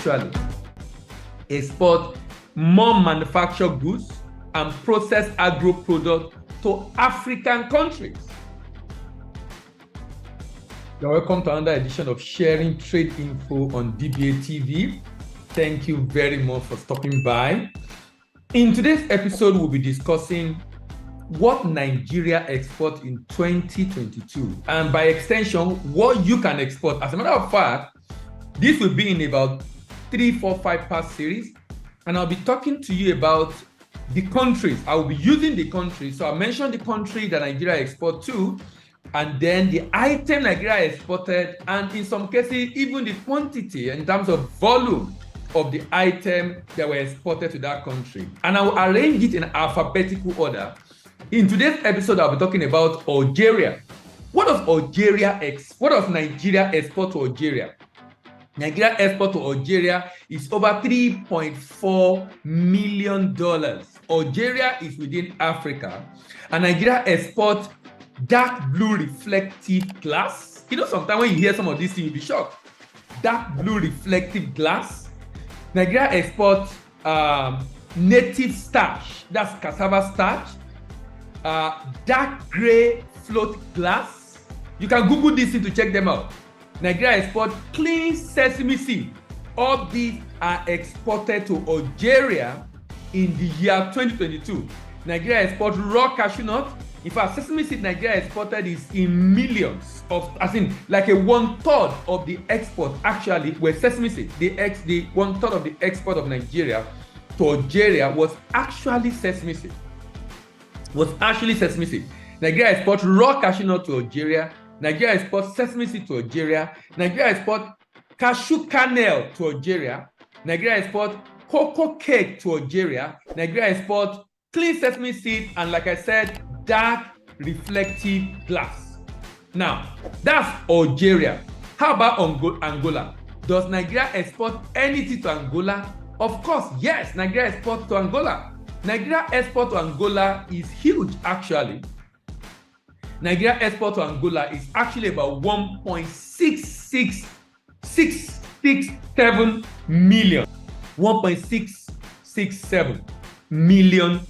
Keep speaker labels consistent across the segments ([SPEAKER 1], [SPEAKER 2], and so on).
[SPEAKER 1] actually export more manufactured goods and processed agro products to African countries. You're welcome to another edition of Sharing Trade Info on DBA TV. Thank you very much for stopping by. In today's episode, we'll be discussing what Nigeria exports in 2022, and by extension, what you can export. As a matter of fact, this will be in about 3, 4, 5 part series, and I'll be talking to you about the countries. I will be using the countries. So I mentioned the country that Nigeria exports to, and then the item Nigeria exported, and in some cases, even the quantity in terms of volume of the item that were exported to that country. And I will arrange it in alphabetical order. In today's episode, I'll be talking about Algeria. What does Nigeria export to Algeria? Nigeria export to Algeria is over $3.4 million. Algeria is within Africa, and Nigeria exports dark blue reflective glass. You know, sometimes when you hear some of these things, you'll be shocked. Dark blue reflective glass. Nigeria exports native starch, that's cassava starch. Dark gray float glass. You can Google this thing to check them out. Nigeria exports clean sesame seed. All these are exported to Algeria in the year 2022. Nigeria exports raw cashew nut. In fact, sesame seed Nigeria exported is in millions of, as in like a 1/3 of the export actually were sesame seed. The 1/3 of the export of Nigeria to Algeria was actually sesame seed. Nigeria exports raw cashew nut to Algeria. Nigeria exports sesame seed to Algeria. Nigeria exports cashew kernel to Algeria. Nigeria exports cocoa cake to Algeria. Nigeria exports clean sesame seed, and like I said, dark reflective glass. Now, that's Algeria. How about Angola? Does Nigeria export anything to Angola? Of course, yes, Nigeria exports to Angola. Nigeria export to Angola is huge, actually. Nigeria export to Angola is actually about $1.667 million. $1.667 million.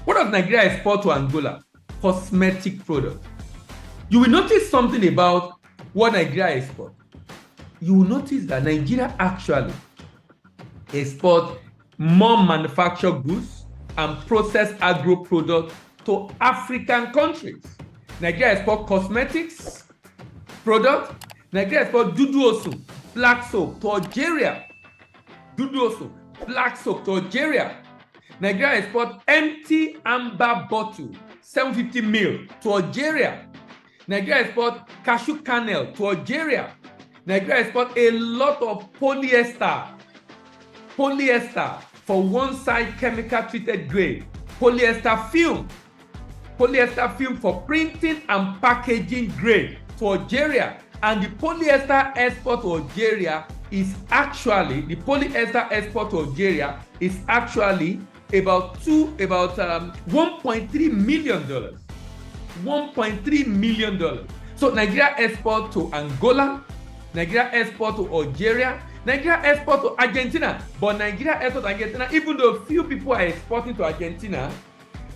[SPEAKER 1] What does Nigeria export to Angola? Cosmetic products. You will notice something about what Nigeria exports. You will notice that Nigeria actually exports more manufactured goods and processed agro products to African countries. Nigeria exports cosmetics products. Nigeria exports dudu-osun, black soap to Algeria. Nigeria exports empty amber bottle, 750 ml to Algeria. Nigeria exports cashew kernel to Algeria. Nigeria exports a lot of polyester for one side chemical treated grade, polyester film for printing and packaging grade to Algeria. And the polyester export to Algeria is actually about $1.3 million. $1.3 million. So Nigeria export to Angola, Nigeria export to Algeria, Nigeria export to Argentina. But Nigeria export to Argentina, even though few people are exporting to Argentina,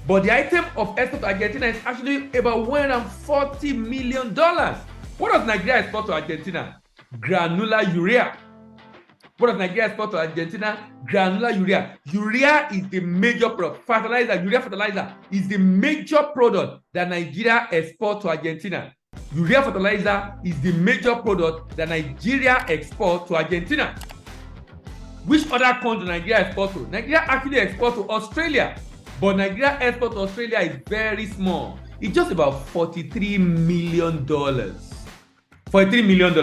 [SPEAKER 1] but the item of export to Argentina is actually about $140 million. What does Nigeria export to Argentina? Granular urea. What does Nigeria export to Argentina? Granular urea. Urea is the major product. Urea fertilizer is the major product that Nigeria exports to Argentina. Urea fertilizer is the major product that Nigeria exports to Argentina. Which other country Nigeria exports to? Nigeria actually exports to Australia, but Nigeria export to Australia is very small. It's just about $43 million. $43 million.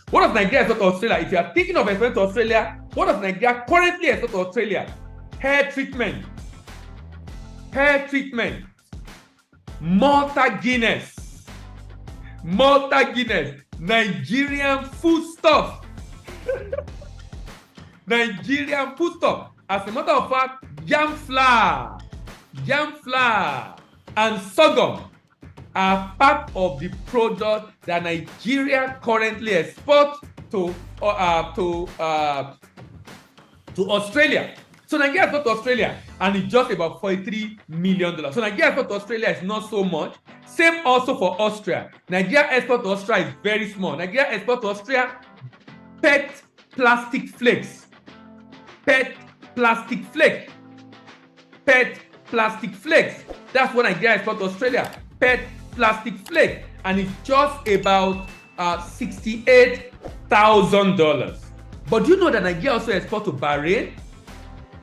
[SPEAKER 1] What does Nigeria export to Australia? If you are thinking of exporting to Australia, what does Nigeria currently export to Australia? Hair treatment. Malta Guinness. Nigerian foodstuff. As a matter of fact, yam flour, and sorghum are part of the product that Nigeria currently exports to Australia. So Nigeria export to Australia, and it's just about $43 million. So Nigeria export to Australia is not so much. Same also for Austria. Nigeria export to Austria is very small. Nigeria export to Austria PET plastic flakes. PET plastic flake. PET plastic flakes. That's what Nigeria export to Australia. PET plastic flake, and it's just about $68,000. But do you know that Nigeria also export to Bahrain?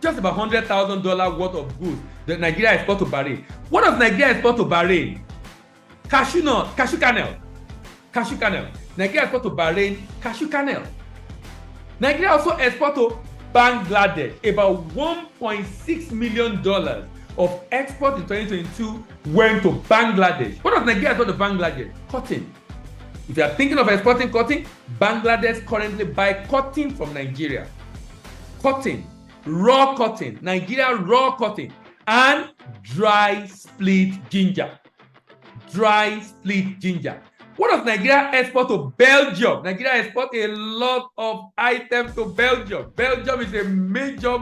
[SPEAKER 1] Just about $100,000 worth of goods that Nigeria export to Bahrain. What does Nigeria export to Bahrain? Cashew nut, cashew kernel. Cashew kernel. Nigeria export to Bahrain, cashew kernel. Nigeria also export to Bangladesh. About $1.6 million of export in 2022 went to Bangladesh. What does Nigeria export to Bangladesh? Cotton. If you are thinking of exporting cotton, Bangladesh currently buy cotton from Nigeria. Cotton, raw cotton, Nigeria raw cotton, and dry split ginger. Dry split ginger. What does Nigeria export to Belgium? Nigeria export a lot of items to Belgium. Belgium is a major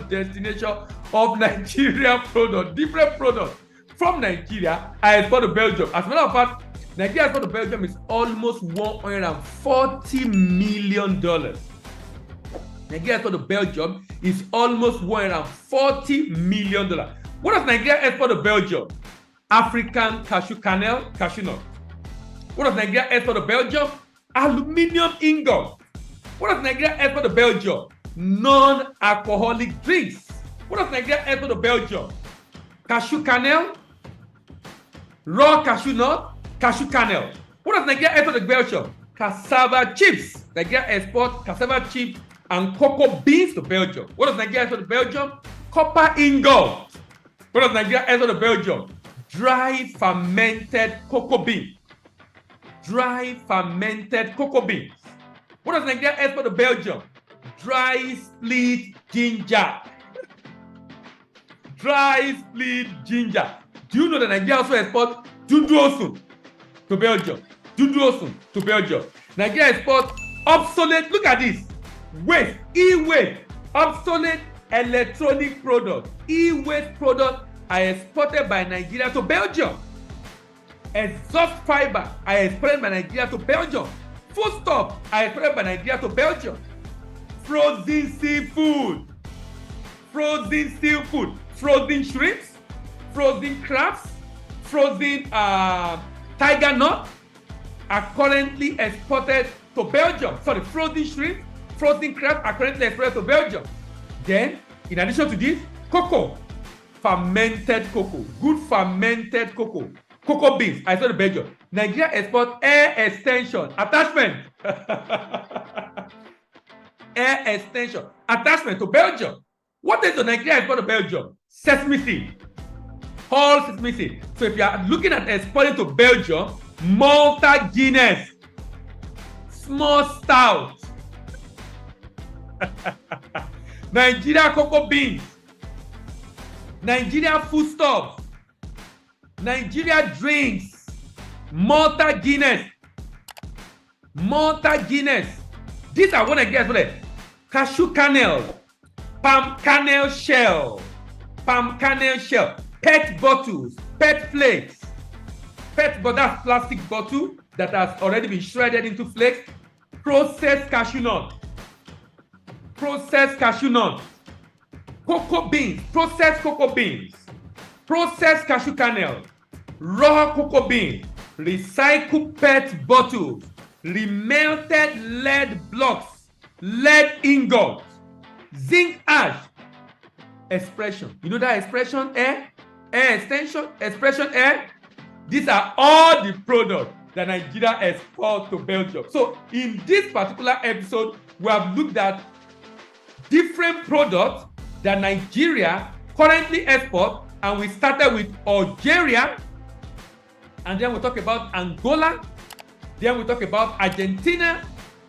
[SPEAKER 1] destination of Nigerian products, different products from Nigeria. I export to Belgium. As a matter of fact, Nigeria export to Belgium is almost $140 million. Nigeria export to Belgium is almost $140 million. What does Nigeria export to Belgium? African cashew kernel, cashew nut. What does Nigeria export to Belgium? Aluminium ingot. What does Nigeria export to Belgium? Non-alcoholic drinks. What does Nigeria export to Belgium? Cashew kernel, raw cashew nut, cashew kernel. What does Nigeria export to Belgium? Cassava chips. Nigeria export cassava chips and cocoa beans to Belgium. What does Nigeria export to Belgium? Copper ingot. What does Nigeria export to Belgium? Dry fermented cocoa beans. Dry fermented cocoa beans. What does Nigeria export to Belgium? Dry split ginger. Dry split ginger. Do you know that Nigeria also export Juju to Belgium? Juju to Belgium. Nigeria export obsolete, look at this, waste, e-waste, obsolete electronic products. E-waste products are exported by Nigeria to Belgium. Exhaust fiber are exported by Nigeria to Belgium. Foodstuff are exported by Nigeria to Belgium. Frozen seafood, frozen shrimps, frozen crabs, frozen tiger nut are currently exported to Belgium. Sorry, frozen shrimp, frozen crabs are currently exported to Belgium. Then, in addition to this, cocoa, fermented cocoa, good fermented cocoa, cocoa beans are exported to Belgium. Nigeria export air extension attachment. Air extension attachment to Belgium. What is the Nigeria export to Belgium? Sesame seed. Whole sesame seed. So if you are looking at exporting to Belgium, Malta Guinness, small stout, Nigeria cocoa beans, Nigeria foodstuffs, Nigeria drinks, Malta Guinness. Malta Guinness. These are what I get for it. Cashew kernel, palm kernel shell, PET bottles, PET flakes, PET, but that's plastic bottle that has already been shredded into flakes. Processed cashew nut, cocoa beans, processed cashew kernel, raw cocoa beans, recycled PET bottles, remelted lead blocks, lead ingots, zinc ash, expression. You know that expression, air extension, expression air? These are all the products that Nigeria exports to Belgium. So in this particular episode, we have looked at different products that Nigeria currently exports, and we started with Algeria, and then we talk about Angola, then we talk about Argentina,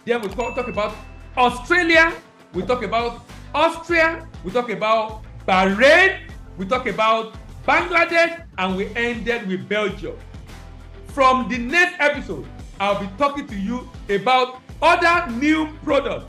[SPEAKER 1] then we talk about Australia, we talk about Austria, we talk about Bahrain, we talk about Bangladesh, and we ended with Belgium. From the next episode, I'll be talking to you about other new products.